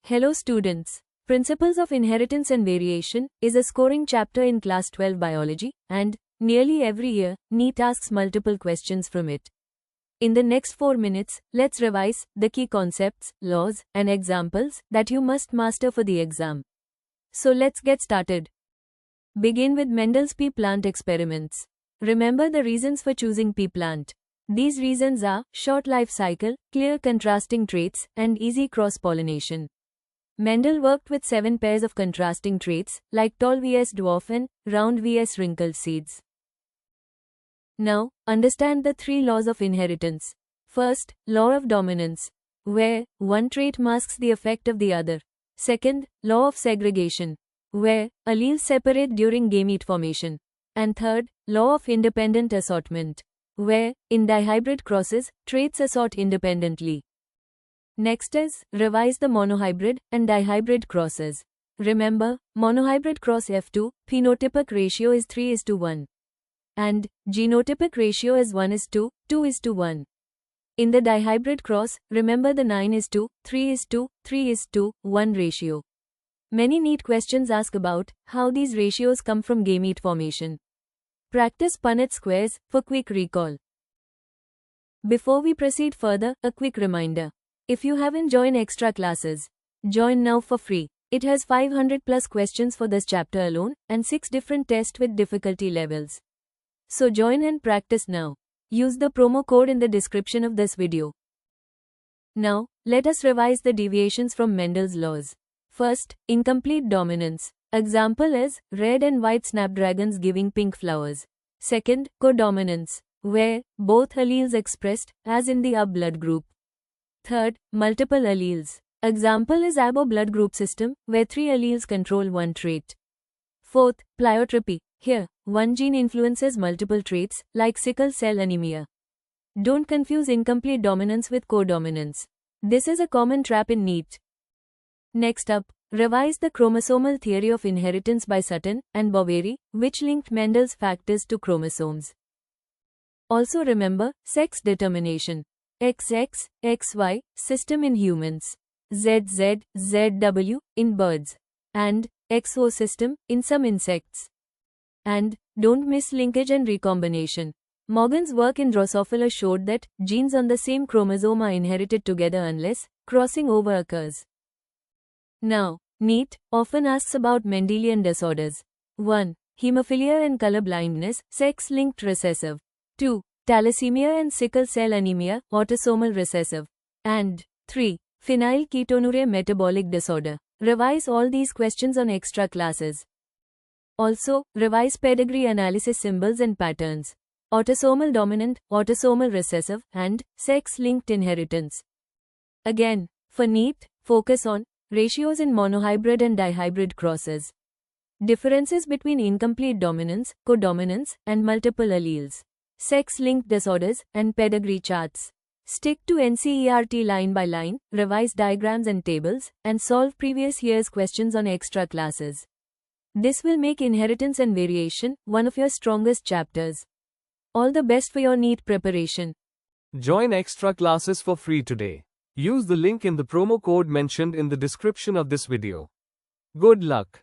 Hello students. Principles of Inheritance and Variation is a scoring chapter in Class 12 Biology, and nearly every year, NEET asks multiple questions from it. In the next 4 minutes, let's revise the key concepts, laws, and examples that you must master for the exam. So let's get started. Begin with Mendel's pea plant experiments. Remember the reasons for choosing pea plant. These reasons are short life cycle, clear contrasting traits, and easy cross-pollination. Mendel worked with 7 pairs of contrasting traits, like tall vs dwarf and round vs wrinkled seeds. Now, understand the 3 laws of inheritance. First, law of dominance, where one trait masks the effect of the other. Second, law of segregation, where alleles separate during gamete formation. And third, law of independent assortment, where, in dihybrid crosses, traits assort independently. Next is, revise the monohybrid and dihybrid crosses. Remember, monohybrid cross F2, phenotypic ratio is 3:1. And, genotypic ratio is 1:2, 2:1. In the dihybrid cross, remember the 9:2, 3:2, 3:1 ratio. Many NEET questions ask about how these ratios come from gamete formation. Practice Punnett squares for quick recall. Before we proceed further, a quick reminder. If you haven't joined extra classes, join now for free. It has 500 plus questions for this chapter alone and 6 different tests with difficulty levels. So join and practice now. Use the promo code in the description of this video. Now, let us revise the deviations from Mendel's laws. First, incomplete dominance. Example is red and white snapdragons giving pink flowers. Second, codominance, where both alleles expressed as in the AB blood group. Third, multiple alleles. Example is ABO blood group system, where 3 alleles control one trait. Fourth, pleiotropy. Here, one gene influences multiple traits, like sickle cell anemia. Don't confuse incomplete dominance with codominance. This is a common trap in NEET. Next up, revise the chromosomal theory of inheritance by Sutton and Boveri, which linked Mendel's factors to chromosomes. Also remember, sex determination. XX, XY, system in humans. ZZ, ZW, in birds. And XO system, in some insects. And, don't miss linkage and recombination. Morgan's work in Drosophila showed that genes on the same chromosome are inherited together unless crossing over occurs. Now, NEET often asks about Mendelian disorders. 1. Hemophilia and color blindness, sex-linked recessive. 2. Thalassemia and sickle cell anemia, autosomal recessive. And 3. Phenylketonuria metabolic disorder. Revise all these questions on extra classes. Also, revise pedigree analysis symbols and patterns. Autosomal dominant, autosomal recessive, and sex-linked inheritance. Again, for NEET, focus on ratios in monohybrid and dihybrid crosses. Differences between incomplete dominance, codominance, and multiple alleles. Sex-linked disorders, and pedigree charts. Stick to NCERT line by line, revise diagrams and tables, and solve previous year's questions on extra classes. This will make inheritance and variation one of your strongest chapters. All the best for your NEET preparation. Join extra classes for free today. Use the link in the promo code mentioned in the description of this video. Good luck.